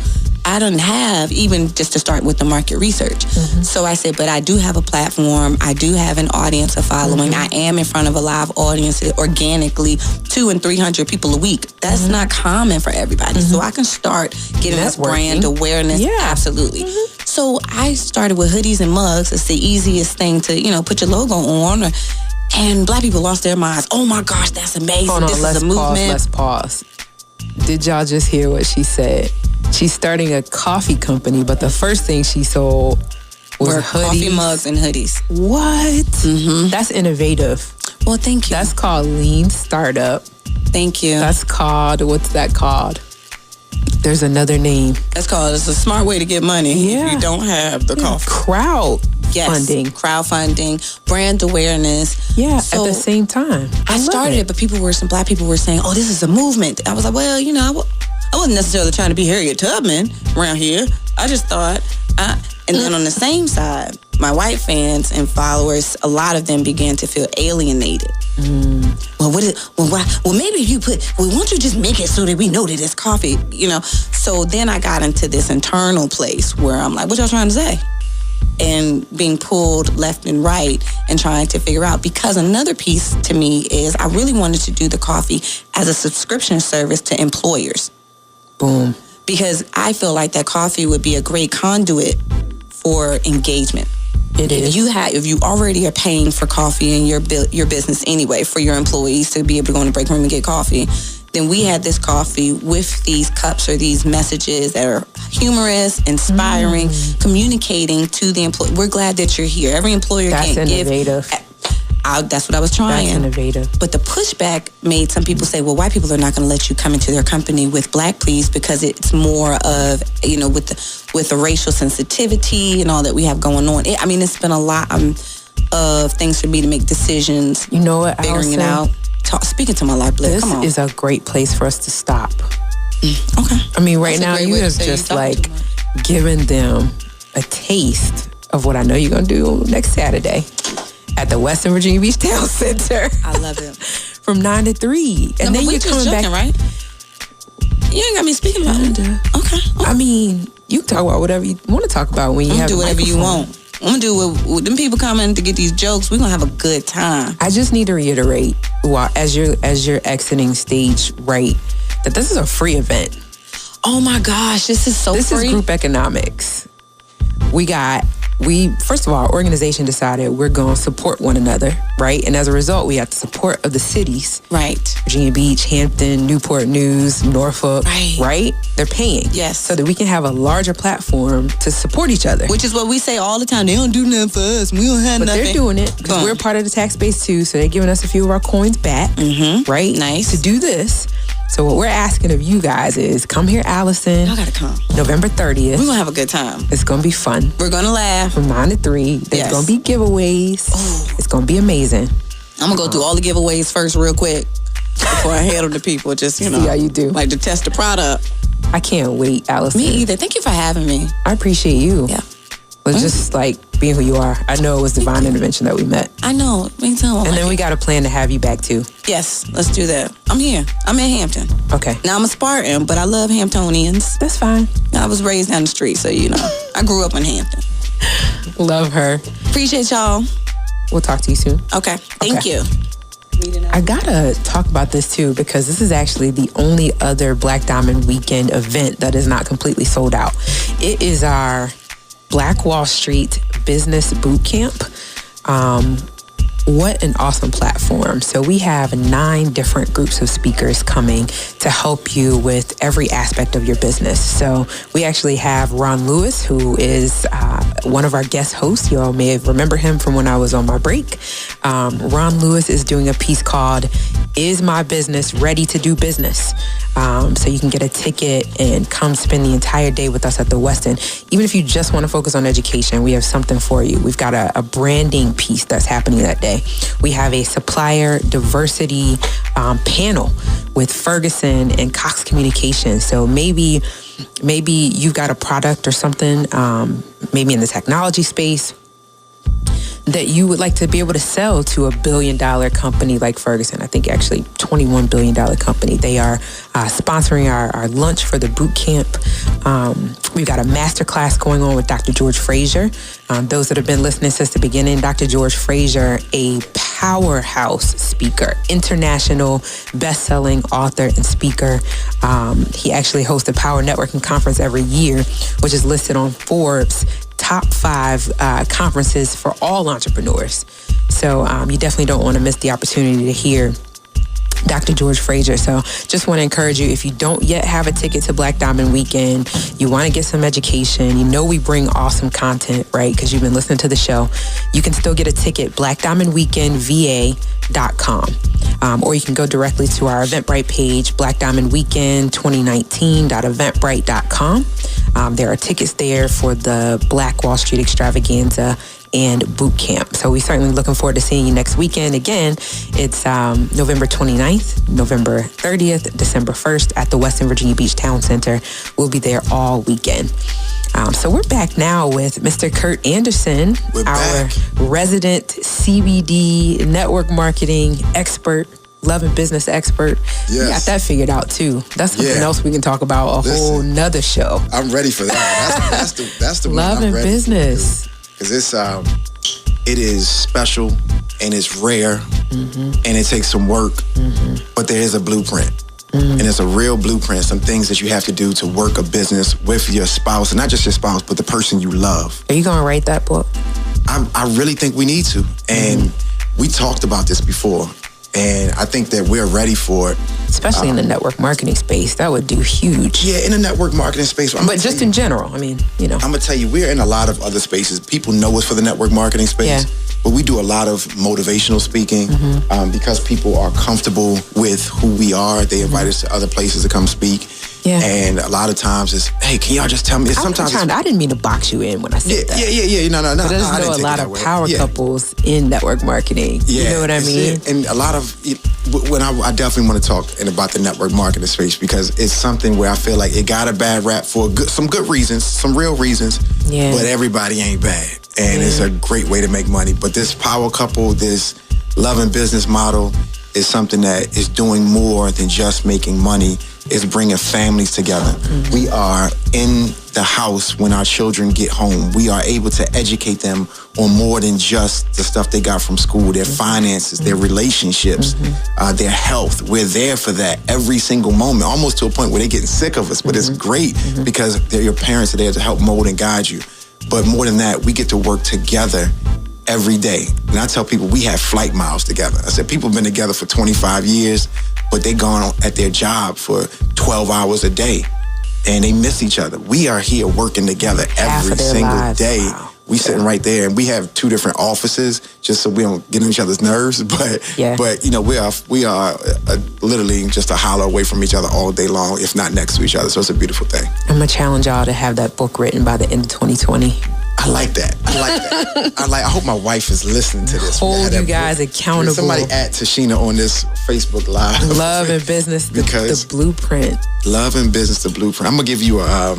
I don't have, even just to start with the market research. So I said, but I do have a platform. I do have an audience, a following. I am in front of a live audience organically, 200 and 300 people a week. That's not common for everybody. So I can start getting this brand awareness. Yeah. Absolutely. So I started with hoodies and mugs. It's the easiest thing to, you know, put your logo on. And black people lost their minds. Oh my gosh, that's amazing. Hold on, this let's is a movement. Let's pause. Did y'all just hear what she said? She's starting a coffee company, but the first thing she sold was hoodies. Coffee mugs and hoodies. What? That's innovative. Well, thank you. That's called lean startup. Thank you. That's called, what's that called? There's another name. That's called, it's a smart way to get money. Yeah. If you don't have the coffee. Crowdfunding. Crowdfunding, brand awareness. Yeah, So at the same time. I started it, but some black people were saying, oh, this is a movement. I was like, well, you know, I wasn't necessarily trying to be Harriet Tubman around here. I just thought, and then on the same side, my white fans and followers, a lot of them began to feel alienated. Well, maybe if you why don't you just make it so that we know that it's coffee, you know? So then I got into this internal place where I'm like, what y'all trying to say? And being pulled left and right and trying to figure out, because another piece to me is I really wanted to do the coffee as a subscription service to employers. Boom. Because I feel like that coffee would be a great conduit for engagement. It is. If you already are paying for coffee in your business anyway, for your employees to be able to go in the break room and get coffee, then we had this coffee with these cups or these messages that are humorous, inspiring, communicating to the employee. We're glad that you're here. Every employer That's can't innovative. That's what I was trying. That's innovative. But the pushback made some people say, well, white people are not going to let you come into their company with Black Please because it's more of, you know, with the racial sensitivity and all that we have going on. It's been a lot of things for me to make decisions. You know what, figuring it out. speaking to my life, Blair. This Come on. is a great place for us to stop. Okay. I mean, right now you way to have say you just talk like too much. given them a taste of what I know you're going to do next Saturday at the Western Virginia Beach Town Center. I love it. From 9 to 3. And then we you're just coming joking, back. right? You ain't got me speaking about it. Okay. I mean, you can talk about whatever you want to talk about when you have do a whatever you microphone. want. I'm gonna do what them people coming to get these jokes. We're gonna have a good time. I just need to reiterate, while as you're exiting stage right, that this is a free event. Oh my gosh, this is so This free. is group economics. We first of all, our organization decided we're going to support one another, right? And as a result, we have the support of the cities. Right. Virginia Beach, Hampton, Newport News, Norfolk, right? They're paying. Yes. So that we can have a larger platform to support each other. Which is what we say all the time. They don't do nothing for us. We don't have But nothing. they're doing it because we're part of the tax base too. So they're giving us a few of our coins back, right? Nice. To do this. So what we're asking of you guys is come here, Allison. Y'all gotta come. November 30th. We're gonna have a good time. It's going to be fun. We're gonna laugh. From 9 to 3. There's Yes. going to be giveaways. It's going to be amazing. I'm gonna go through all the giveaways first real quick before I handle the people. Just, you know. See how you do. Like to test the product. I can't wait, Allison. Me either. Thank you for having me. I appreciate you. Yeah. But just like being who you are. I know it was divine intervention that we met. I know. Me too. And then we got a plan to have you back too. Yes, let's do that. I'm here. I'm in Hampton. Okay. Now I'm a Spartan, but I love Hamptonians. That's fine. I was raised down the street, so you know. I grew up in Hampton. Love her. Appreciate y'all. We'll talk to you soon. Okay. Thank you. I gotta talk about this too because this is actually the only other Black Diamond Weekend event that is not completely sold out. It is our Black Wall Street Business Boot Camp. What an awesome platform. So we have 9 different groups of speakers coming to help you with every aspect of your business. So we actually have Ron Lewis, who is one of our guest hosts. You all may remember him from when I was on my break. Ron Lewis is doing a piece called Is My Business Ready to Do Business? So you can get a ticket and come spend the entire day with us at the Westin. Even if you just want to focus on education, we have something for you. We've got a branding piece that's happening that day. We have a supplier diversity panel with Ferguson and Cox Communications. So maybe you've got a product or something, maybe in the technology space, that you would like to be able to sell to a $1 billion company like Ferguson. I think actually $21 billion company. They are sponsoring our lunch for the boot camp. We've got a masterclass going on with Dr. George Frazier. Those that have been listening since the beginning, Dr. George Frazier, a powerhouse speaker, international best-selling author and speaker. He actually hosts a Power Networking Conference every year, which is listed on Forbes' top 5 conferences for all entrepreneurs. So you definitely don't want to miss the opportunity to hear Dr. George Frazier. So just want to encourage you, if you don't yet have a ticket to Black Diamond Weekend, you want to get some education, you know we bring awesome content, right? Because you've been listening to the show. You can still get a ticket, blackdiamondweekendva.com. Or you can go directly to our Eventbrite page, Black Diamond Weekend 2019.eventbrite.com. There are tickets there for the Black Wall Street Extravaganza and boot camp. So we're certainly looking forward to seeing you next weekend. Again, it's November 29th, November 30th, December 1st at the Western Virginia Beach Town Center. We'll be there all weekend. So we're back now with Mr. Curt Anderson, our resident CBD network marketing expert, love and business expert. Yes. You got that figured out too. That's something else we can talk about whole nother show. I'm ready for that. That's the love one I'm and ready business. Because it is special and it's rare and it takes some work, but there is a blueprint. And it's a real blueprint, some things that you have to do to work a business with your spouse, and not just your spouse, but the person you love. Are you going to write that book? I really think we need to. And we talked about this before. And I think that we're ready for it. Especially in the network marketing space. That would do huge. Yeah, in the network marketing space. But just in general, I mean, you know. I'm going to tell you, we're in a lot of other spaces. People know us for the network marketing space. Yeah. But we do a lot of motivational speaking because people are comfortable with who we are. They invite us to other places to come speak. Yeah. And a lot of times it's, hey, can y'all just tell me? Sometimes I didn't mean to box you in when I said that. Yeah. No. But there's a lot of power couples in network marketing. Yeah, you know what I mean? And a lot of, when I definitely want to talk about the network marketing space, because it's something where I feel like it got a bad rap for some good reasons, some real reasons, but everybody ain't bad. And it's a great way to make money. But this power couple, this love and business model is something that is doing more than just making money. It's bringing families together. We are in the house when our children get home. We are able to educate them on more than just the stuff they got from school, their finances, their relationships, their health. We're there for that every single moment, almost to a point where they're getting sick of us. But it's great because your parents are there to help mold and guide you. But more than that, we get to work together every day. And I tell people we have flight miles together. I said people have been together for 25 years, but they gone at their job for 12 hours a day and they miss each other. We are here working together every single day. Wow. We sitting right there, and we have 2 different offices just so we don't get on each other's nerves. But you know, we are literally just a holler away from each other all day long, if not next to each other. So it's a beautiful thing. I'm gonna challenge y'all to have that book written by the end of 2020. I like that. I hope my wife is listening to this. Hold you guys accountable. Somebody add Tashina on this Facebook Live. Love and Business, the blueprint. Love and Business, the blueprint. I'm gonna give you a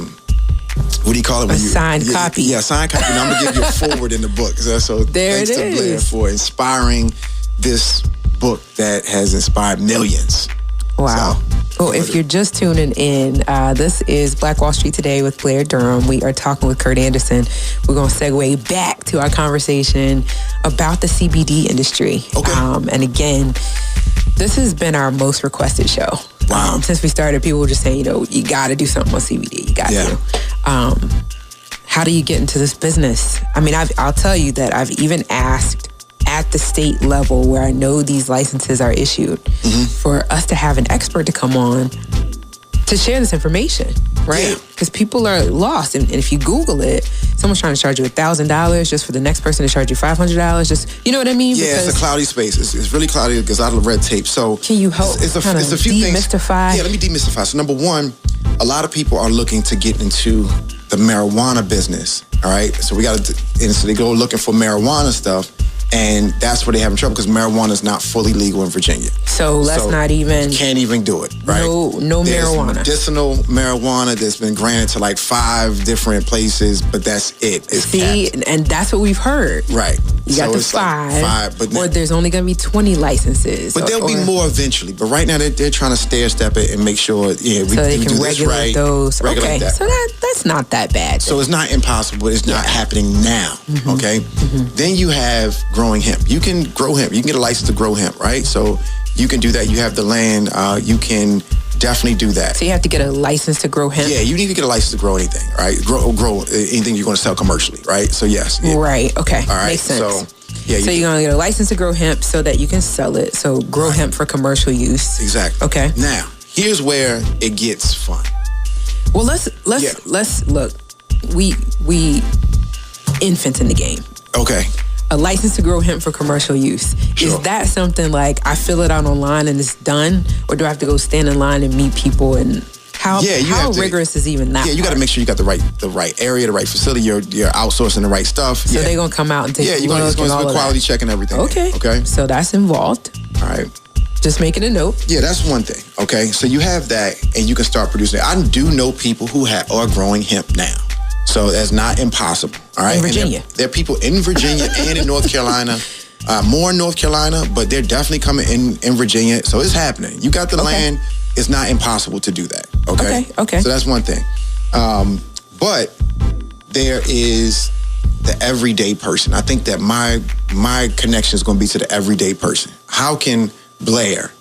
what do you call it? A signed copy. Yeah, signed copy. And I'm gonna give you a forward in the book. So there thanks to Blair for inspiring this book that has inspired millions. Wow. Well, if you're just tuning in, this is Black Wall Street Today with Blair Durham. We are talking with Curt Anderson. We're going to segue back to our conversation about the CBD industry. Okay. And again, this has been our most requested show. Wow. Since we started, people were just saying, you got to do something on CBD. You got to. How do you get into this business? I mean, I'll tell you that I've even asked at the state level where I know these licenses are issued for us to have an expert to come on to share this information, right? Because people are lost. And if you Google it, someone's trying to charge you $1,000 just for the next person to charge you $500. Just, you know what I mean? Yeah, it's a cloudy space. It's really cloudy because out of red tape. So can you help it's a few demystify? Things. Yeah, let me demystify. So number one, a lot of people are looking to get into the marijuana business, all right? So so they go looking for marijuana stuff. And that's where they have trouble because marijuana is not fully legal in Virginia. So not even... Can't even do it, right? No There's marijuana. Medicinal marijuana that's been granted to like 5 different places, but that's it. It's capped. And that's what we've heard. Right. You got the 5, but or there's only going to be 20 licenses. But there'll be more eventually. But right now they're trying to stair step it and make sure, we they can do regulate this right. those. Regulate that. So that's not that bad. So it's not impossible. It's not happening now. Okay. Then you have growing hemp. You can grow hemp. You can get a license to grow hemp, right? So you can do that. You have the land. You can definitely do that. So you have to get a license to grow hemp? Yeah, you need to get a license to grow anything, right? Grow anything you're going to sell commercially, right? So yes. Yeah. Right. Okay. All right. Makes sense. So you're going to get a license to grow hemp so that you can sell it. So grow hemp for commercial use. Exactly. Okay. Now, here's where it gets fun. Well, let's look. We infants in the game. Okay. A license to grow hemp for commercial use. Sure. Is that something like I fill it out online and it's done? Or do I have to go stand in line and meet people? And how rigorous is even that? Yeah, you got to make sure you got the right area, the right facility. You're outsourcing the right stuff. So they're going to come out and take a look and all it's going to be quality check and everything. Okay. So that's involved. All right. Just making a note. Yeah, that's one thing. Okay. So you have that and you can start producing it. I do know people who are growing hemp now. So that's not impossible, all right? In Virginia. There are people in Virginia and in North Carolina, more in North Carolina, but they're definitely coming in Virginia. So it's happening. You got the land. It's not impossible to do that, Okay. So that's one thing. But there is the everyday person. I think that my connection is going to be to the everyday person. How can Blair,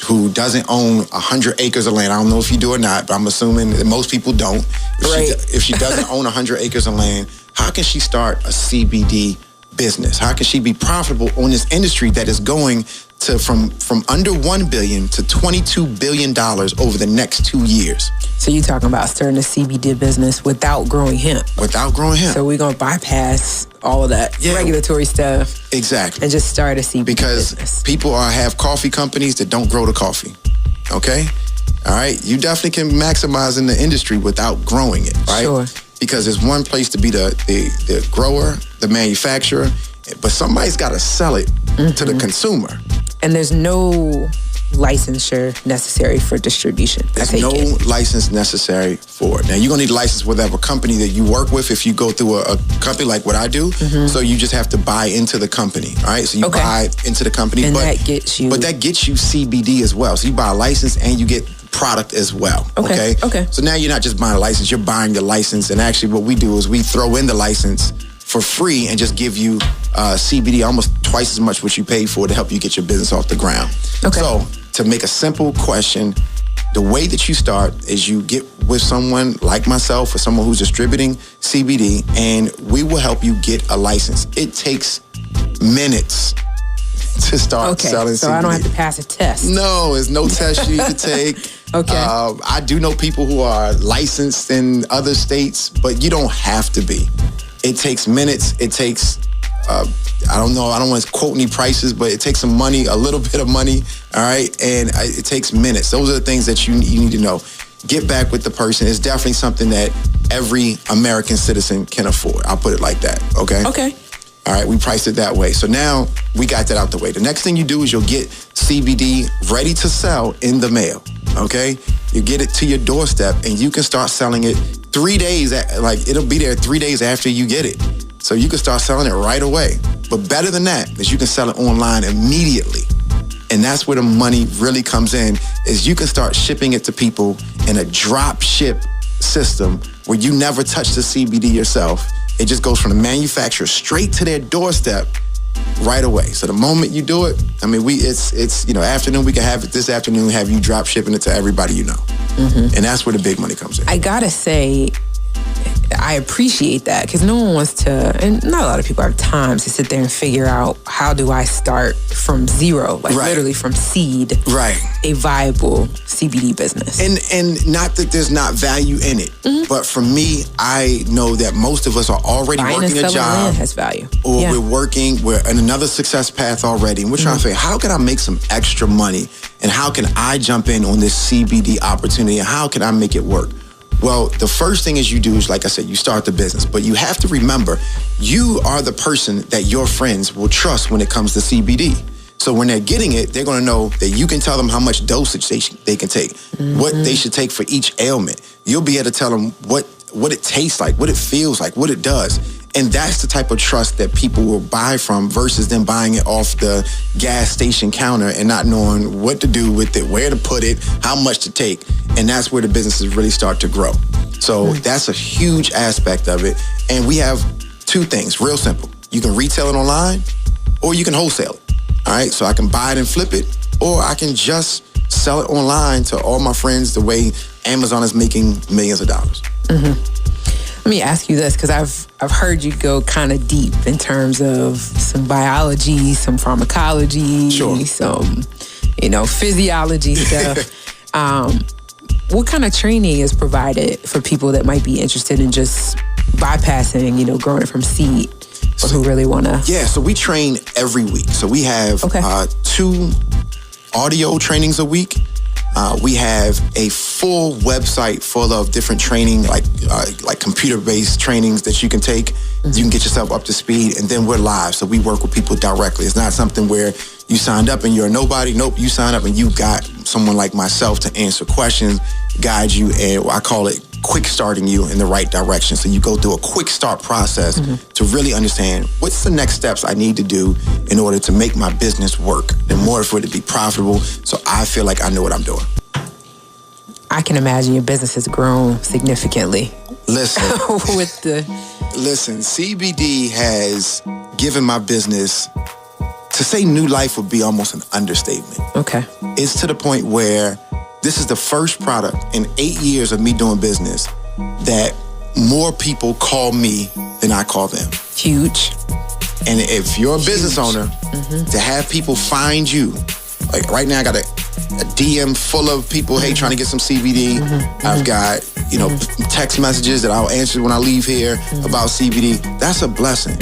who doesn't own 100 acres of land, I don't know if you do or not, but I'm assuming that most people don't. If she doesn't own 100 acres of land, how can she start a CBD business? How can she be profitable on this industry that is going to from under $1 billion to $22 billion over the next 2 years? So you're talking about starting a CBD business without growing hemp. Without growing hemp. So we're going to bypass all of that regulatory stuff. Exactly. And just start a CBD business. Because people have coffee companies that don't grow the coffee. Okay? All right, you definitely can maximize in the industry without growing it, right? Sure. Because there's one place to be the grower, the manufacturer, but somebody's got to sell it to the consumer. And there's no licensure necessary for distribution. There's no license necessary for it. Now, you're going to need a license with whatever company that you work with if you go through a company like what I do. So you just have to buy into the company, all right? So you buy into the company. And that gets you... But that gets you CBD as well. So you buy a license and you get product as well, okay? So now you're not just buying a license, you're buying the license. And actually what we do is we throw in the license for free and just give you CBD almost twice as much what you paid for to help you get your business off the ground. So to make a simple question, the way that you start is you get with someone like myself or someone who's distributing CBD, and we will help you get a license. It takes minutes to start selling CBD. So I don't have to pass a test. No, there's no test you need to take. I do know people who are licensed in other states, but you don't have to be. It takes minutes. It takes, I don't know, I don't want to quote any prices, but it takes some money, a little bit of money, all right? And it takes minutes. Those are the things that you need to know. Get back with the person. It's definitely something that every American citizen can afford. I'll put it like that, okay? All right, we priced it that way. So now we got that out the way. The next thing you do is you'll get CBD ready to sell in the mail, okay? You get it to your doorstep and you can start selling it 3 days, it'll be there 3 days after you get it. So you can start selling it right away. But better than that is you can sell it online immediately. And that's where the money really comes in, is you can start shipping it to people in a drop ship system where you never touch the CBD yourself. It just goes from the manufacturer straight to their doorstep right away. So the moment you do it, I mean, it's afternoon, we can have it this afternoon, have you drop shipping it to everybody you know. And that's where the big money comes in. I gotta say, I appreciate that, because no one wants to, and not a lot of people have time to sit there and figure out, how do I start from zero, literally from seed, a viable CBD business. And not that there's not value in it, but for me, I know that most of us are already working a job. Land has value. Or we're in another success path already, and we're trying to figure, how can I make some extra money, and how can I jump in on this CBD opportunity, and how can I make it work? Well, the first thing you do is, like I said, you start the business. But you have to remember, you are the person that your friends will trust when it comes to CBD. So when they're getting it, they're going to know that you can tell them how much dosage they can take, what they should take for each ailment. You'll be able to tell them what it tastes like, what it feels like, what it does. And that's the type of trust that people will buy from versus them buying it off the gas station counter and not knowing what to do with it, where to put it, how much to take. And that's where the businesses really start to grow. So that's a huge aspect of it. And we have two things, real simple. You can retail it online or you can wholesale it. All right, so I can buy it and flip it, or I can just sell it online to all my friends the way Amazon is making millions of dollars. Let me ask you this, because I've heard you go kind of deep in terms of some biology, some pharmacology, some physiology stuff. What kind of training is provided for people that might be interested in just bypassing, growing it from seed, or who really want to? Yeah, so we train every week. So we have 2 audio trainings a week. We have a full website full of different training, like computer-based trainings that you can take. You can get yourself up to speed, and then we're live. So we work with people directly. It's not something where you signed up and you're a nobody. Nope, you sign up and you got someone like myself to answer questions, guide you, and I call it quick starting you in the right direction. So you go through a quick start process to really understand what's the next steps I need to do in order to make my business work, in order for it to be profitable, so I feel like I know what I'm doing. I can imagine your business has grown significantly. Listen, Listen, CBD has given my business, to say new life would be almost an understatement. Okay. It's to the point where this is the first product in 8 years of me doing business that more people call me than I call them. Huge. And if you're a business owner, to have people find you, like right now I got a DM full of people, hey, trying to get some CBD. I've got text messages that I'll answer when I leave here about CBD. That's a blessing.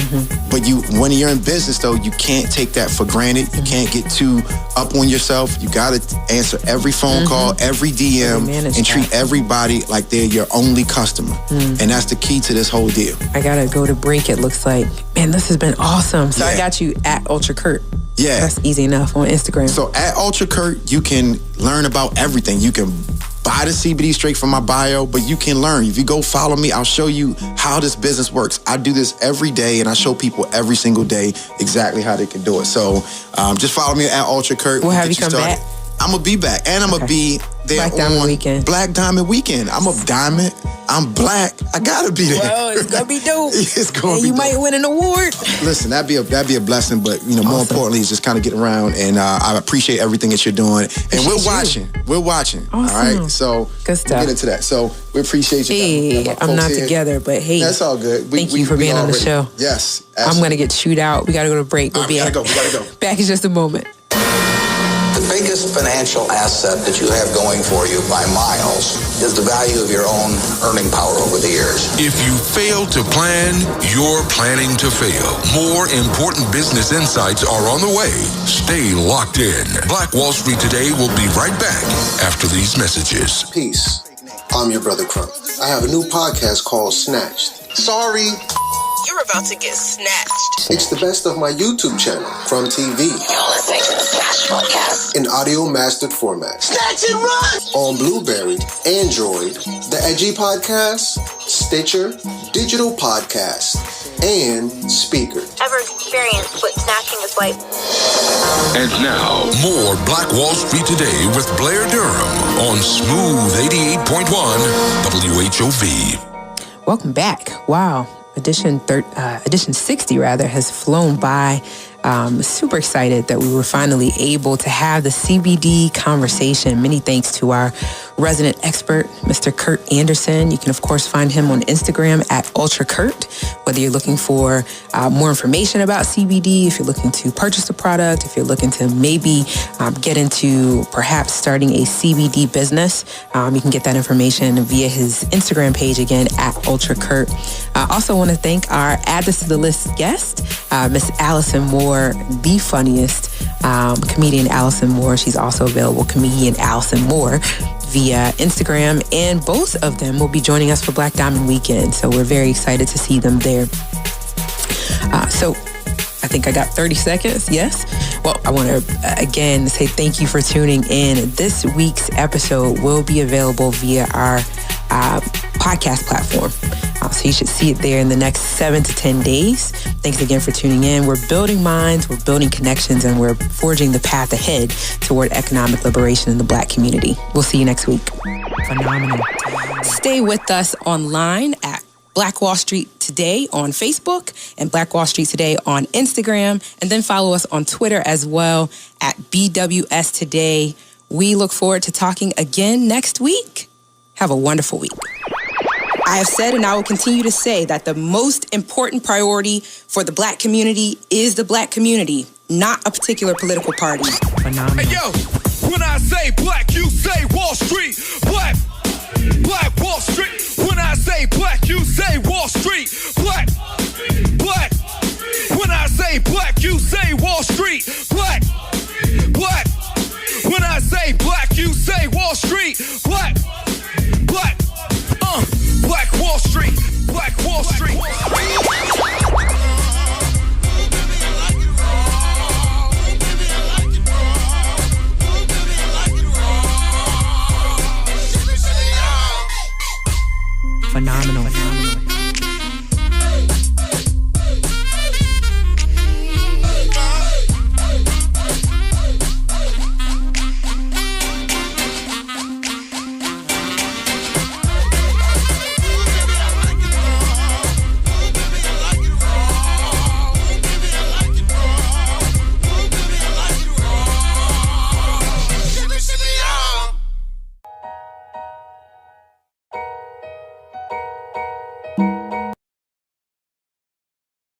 But when you're in business, though, you can't take that for granted. You can't get too up on yourself. You got to answer every phone call, every DM, and treat everybody like they're your only customer. And that's the key to this whole deal. I got to go to break, it looks like. Man, this has been awesome. So I got you at Ultra Curt. Yeah. That's easy enough on Instagram. So at Ultra Curt, you can learn about everything. You can buy the CBD straight from my bio, but you can learn. If you go follow me, I'll show you how this business works. I do this every day, and I show people every single day exactly how they can do it. So just follow me at Ultra Curt. We'll have you come back. I'm going to be back, and I'm going to be there Black Diamond Weekend. Black Diamond Weekend. I'm a diamond. I'm black. I got to be there. Well, it's going to be dope. It's going to be you might win an award. Listen, that'd be a blessing, but more importantly, it's just kind of getting around, and I appreciate everything that you're doing. And we're watching. We're watching. Awesome. All right? So good stuff. We'll get into that. So we appreciate you. Hey, I'm not together, but hey. That's all good. Thank you for being on the show. Yes. Absolutely. I'm going to get chewed out. We got to go to break. We got to go. Back in just a moment. The biggest financial asset that you have going for you by miles is the value of your own earning power over the years. If you fail to plan, you're planning to fail. More important business insights are on the way. Stay locked in. Black Wall Street Today will be right back after these messages. Peace. I'm your brother Crump. I have a new podcast called Snatched. Sorry. You're about to get snatched. It's the best of my YouTube channel, Crumb TV. You're listening to the Snatch Podcast. In audio mastered format. Snatch and run! On Blueberry, Android, the Edgy Podcast, Stitcher, Digital Podcast, and Speaker. Ever experienced what snatching is like? And now, more Black Wall Street Today with Blair Durham on Smooth 88.1 WHOV. Welcome back. Wow. Edition 60 has flown by. Super excited that we were finally able to have the CBD conversation. Many thanks to our resident expert, Mr. Curt Anderson. You can, of course, find him on Instagram at Ultra Curt. Whether you're looking for more information about CBD, if you're looking to purchase a product, if you're looking to maybe get into perhaps starting a CBD business, you can get that information via his Instagram page again at Ultra Curt. I also want to thank our Add This to the List guest, Miss Allison Moore, the funniest comedian Alison Moore. She's also available, Comedian Alison Moore, via Instagram, and both of them will be joining us for Black Diamond Weekend. So we're very excited to see them there. So I think I got 30 seconds. Yes. Well, I want to again say thank you for tuning in. This week's episode will be available via our podcast platform. So you should see it there in the next 7 to 10 days. Thanks again for tuning in. We're building minds, we're building connections, and we're forging the path ahead toward economic liberation in the Black community. We'll see you next week. Phenomenal. Stay with us online at Black Wall Street Today on Facebook and Black Wall Street Today on Instagram. And then follow us on Twitter as well at BWS Today. We look forward to talking again next week. Have a wonderful week. I have said, and I will continue to say, that the most important priority for the Black community is the Black community, not a particular political party. Phenomenal. Hey, yo, when I say black, you say Wall Street. Black Wall Street. When I say black, you say Wall Street. Black. When I say black, you say Wall Street.